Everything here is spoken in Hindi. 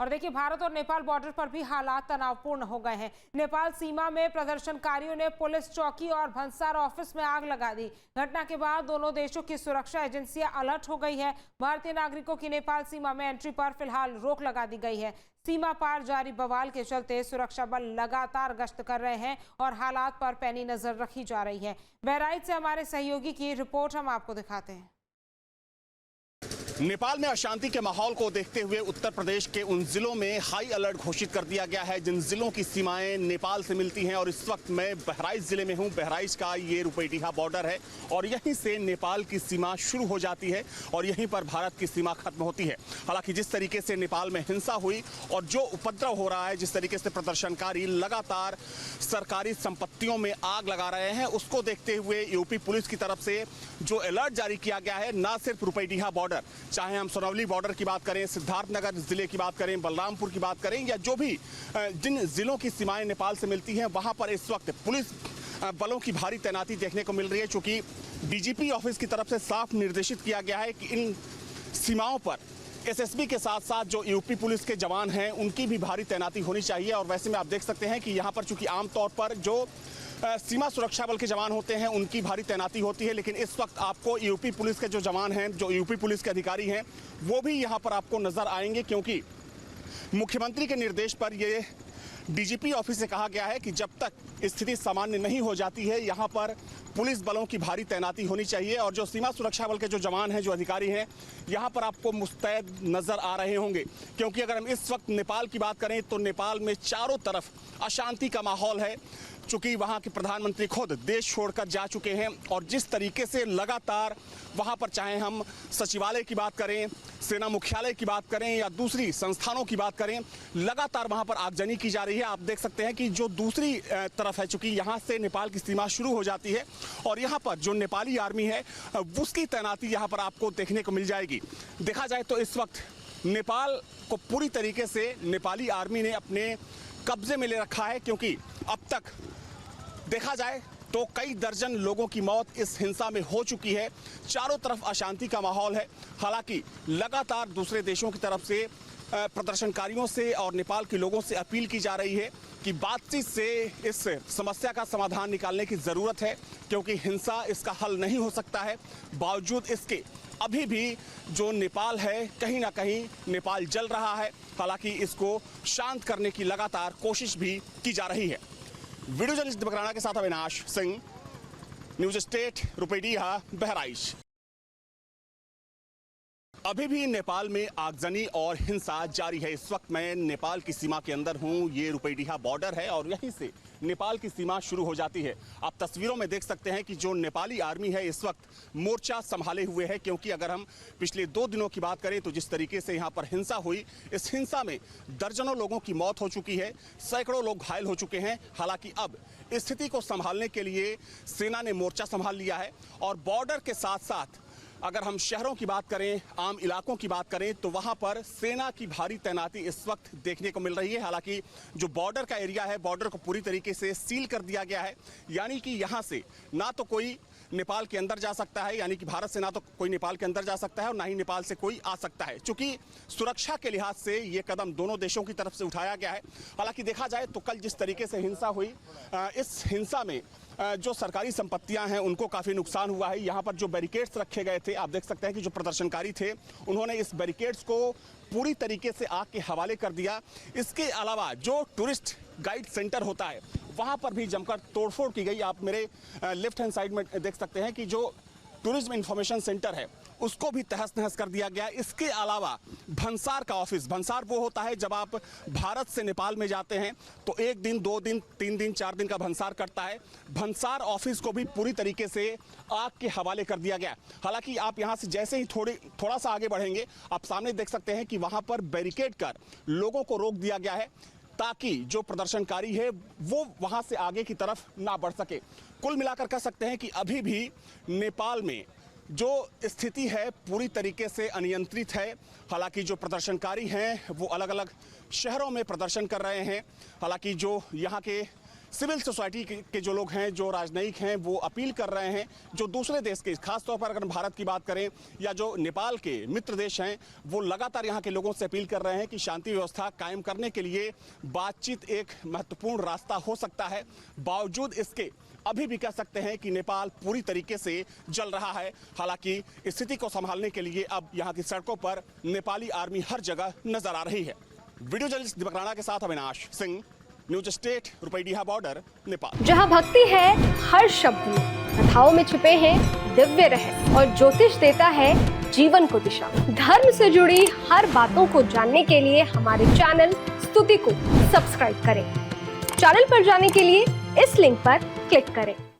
और देखिए, भारत और नेपाल बॉर्डर पर भी हालात तनावपूर्ण हो गए हैं। नेपाल सीमा में प्रदर्शनकारियों ने पुलिस चौकी और भंसार ऑफिस में आग लगा दी। घटना के बाद दोनों देशों की सुरक्षा एजेंसियां अलर्ट हो गई है। भारतीय नागरिकों की नेपाल सीमा में एंट्री पर फिलहाल रोक लगा दी गई है। सीमा पार जारी बवाल के चलते सुरक्षा बल लगातार गश्त कर रहे हैं और हालात पर पैनी नजर रखी जा रही है। बहराइच से हमारे सहयोगी की रिपोर्ट हम आपको दिखाते हैं। नेपाल में अशांति के माहौल को देखते हुए उत्तर प्रदेश के उन जिलों में हाई अलर्ट घोषित कर दिया गया है जिन जिलों की सीमाएं नेपाल से मिलती हैं। और इस वक्त मैं बहराइच जिले में हूं। बहराइच का ये रुपैडीहा बॉर्डर है और यहीं से नेपाल की सीमा शुरू हो जाती है और यहीं पर भारत की सीमा खत्म होती है। हालांकि जिस तरीके से नेपाल में हिंसा हुई और जो उपद्रव हो रहा है, जिस तरीके से प्रदर्शनकारी लगातार सरकारी संपत्तियों में आग लगा रहे हैं, उसको देखते हुए यूपी पुलिस की तरफ से जो अलर्ट जारी किया गया है, न सिर्फ रुपैडीहा बॉर्डर, चाहे हम सोनवली बॉर्डर की बात करें, सिद्धार्थनगर जिले की बात करें, बलरामपुर की बात करें, या जो भी जिन जिलों की सीमाएं नेपाल से मिलती हैं, वहां पर इस वक्त पुलिस बलों की भारी तैनाती देखने को मिल रही है। चूंकि डीजीपी ऑफिस की तरफ से साफ निर्देशित किया गया है कि इन सीमाओं पर एसएसबी के साथ साथ जो यूपी पुलिस के जवान हैं उनकी भी भारी तैनाती होनी चाहिए। और वैसे में आप देख सकते हैं कि यहाँ पर चूंकि आमतौर पर जो सीमा सुरक्षा बल के जवान होते हैं उनकी भारी तैनाती होती है, लेकिन इस वक्त आपको यूपी पुलिस के जो जवान हैं, जो यूपी पुलिस के अधिकारी हैं, वो भी यहाँ पर आपको नजर आएंगे। क्योंकि मुख्यमंत्री के निर्देश पर ये डीजीपी ऑफिस से कहा गया है कि जब तक स्थिति सामान्य नहीं हो जाती है, यहाँ पर पुलिस बलों की भारी तैनाती होनी चाहिए। और जो सीमा सुरक्षा बल के जो जवान हैं, जो अधिकारी हैं, यहाँ पर आपको मुस्तैद नजर आ रहे होंगे। क्योंकि अगर हम इस वक्त नेपाल की बात करें तो नेपाल में चारों तरफ अशांति का माहौल है। चूंकि वहाँ के प्रधानमंत्री खुद देश छोड़कर जा चुके हैं और जिस तरीके से लगातार वहाँ पर, चाहे हम सचिवालय की बात करें, सेना मुख्यालय की बात करें या दूसरी संस्थानों की बात करें, लगातार वहाँ पर आगजनी की जा रही है। आप देख सकते हैं कि जो दूसरी तरफ है, चूंकि यहाँ से नेपाल की सीमा शुरू हो जाती है और यहाँ पर जो नेपाली आर्मी है उसकी तैनाती यहाँ पर आपको देखने को मिल जाएगी। देखा जाए तो इस वक्त नेपाल को पूरी तरीके से नेपाली आर्मी ने अपने कब्जे में ले रखा है। क्योंकि अब तक देखा जाए तो कई दर्जन लोगों की मौत इस हिंसा में हो चुकी है। चारों तरफ अशांति का माहौल है। हालांकि लगातार दूसरे देशों की तरफ से प्रदर्शनकारियों से और नेपाल के लोगों से अपील की जा रही है कि बातचीत से इस समस्या का समाधान निकालने की ज़रूरत है। क्योंकि हिंसा इसका हल नहीं हो सकता है। बावजूद इसके अभी भी जो नेपाल है, कहीं ना कहीं नेपाल जल रहा है। हालांकि इसको शांत करने की लगातार कोशिश भी की जा रही है। वीडियो जर्नलिस्ट दीपक राणा के साथ अविनाश सिंह, न्यूज स्टेट, रुपैडीहा, बहराइच। अभी भी नेपाल में आगजनी और हिंसा जारी है। इस वक्त मैं नेपाल की सीमा के अंदर हूं। ये रुपैडीहा बॉर्डर है और यहीं से नेपाल की सीमा शुरू हो जाती है। आप तस्वीरों में देख सकते हैं कि जो नेपाली आर्मी है इस वक्त मोर्चा संभाले हुए है। क्योंकि अगर हम पिछले 2 दिनों की बात करें तो जिस तरीके से यहाँ पर हिंसा हुई, इस हिंसा में दर्जनों लोगों की मौत हो चुकी है, सैकड़ों लोग घायल हो चुके हैं। हालांकि अब स्थिति को संभालने के लिए सेना ने मोर्चा संभाल लिया है और बॉर्डर के साथ साथ अगर हम शहरों की बात करें, आम इलाकों की बात करें, तो वहां पर सेना की भारी तैनाती इस वक्त देखने को मिल रही है। हालांकि जो बॉर्डर का एरिया है, बॉर्डर को पूरी तरीके से सील कर दिया गया है। यानी कि यहां से ना तो कोई नेपाल के अंदर जा सकता है, यानी कि भारत से ना तो कोई नेपाल के अंदर जा सकता है और ना ही नेपाल से कोई आ सकता है। चूंकि सुरक्षा के लिहाज से ये कदम दोनों देशों की तरफ से उठाया गया है। हालांकि देखा जाए तो कल जिस तरीके से हिंसा हुई, इस हिंसा में जो सरकारी संपत्तियां हैं उनको काफ़ी नुकसान हुआ है। यहाँ पर जो बैरिकेड्स रखे गए थे, आप देख सकते हैं कि जो प्रदर्शनकारी थे उन्होंने इस बैरिकेड्स को पूरी तरीके से आग के हवाले कर दिया। इसके अलावा जो टूरिस्ट गाइड सेंटर होता है वहाँ पर भी जमकर तोड़फोड़ की गई। आप मेरे लेफ्ट हैंड साइड में देख सकते हैं कि जो टूरिज्म इंफॉर्मेशन सेंटर है उसको भी तहस नहस कर दिया गया। इसके अलावा भंसार का ऑफिस, भंसार वो होता है जब आप भारत से नेपाल में जाते हैं तो 1 दिन, 2 दिन, 3 दिन, 4 दिन का भंसार कटता है। भंसार ऑफिस को भी पूरी तरीके से आग के हवाले कर दिया गया। हालांकि आप यहां से जैसे ही थोड़ा सा आगे बढ़ेंगे, आप सामने देख सकते हैं कि वहां पर बैरिकेड कर लोगों को रोक दिया गया है ताकि जो प्रदर्शनकारी है वो वहां से आगे की तरफ ना बढ़ सके। कुल मिलाकर कह सकते हैं कि अभी भी नेपाल में जो स्थिति है पूरी तरीके से अनियंत्रित है। हालांकि जो प्रदर्शनकारी हैं वो अलग अलग शहरों में प्रदर्शन कर रहे हैं। हालांकि जो यहाँ के सिविल सोसाइटी के जो लोग हैं, जो राजनयिक हैं, वो अपील कर रहे हैं, जो दूसरे देश के, खासतौर पर अगर हम भारत की बात करें या जो नेपाल के मित्र देश हैं, वो लगातार यहाँ के लोगों से अपील कर रहे हैं कि शांति व्यवस्था कायम करने के लिए बातचीत एक महत्वपूर्ण रास्ता हो सकता है। बावजूद इसके अभी भी कह सकते हैं कि नेपाल पूरी तरीके से जल रहा है। हालांकि स्थिति को संभालने के लिए अब यहाँ की सड़कों पर नेपाली आर्मी हर जगह नजर आ रही है। वीडियो जर्नलिस्ट दीपक राणा के साथ Avinash Singh, News State, Rupaidiha border, Nepal. जहां भक्ति है हर शब्द में, कथाओं में छुपे हैं दिव्य रहस्य और ज्योतिष देता है जीवन को दिशा। धर्म से जुड़ी हर बातों को जानने के लिए हमारे चैनल स्तुति को सब्सक्राइब करें। चैनल पर जाने के लिए इस लिंक पर क्लिक करें।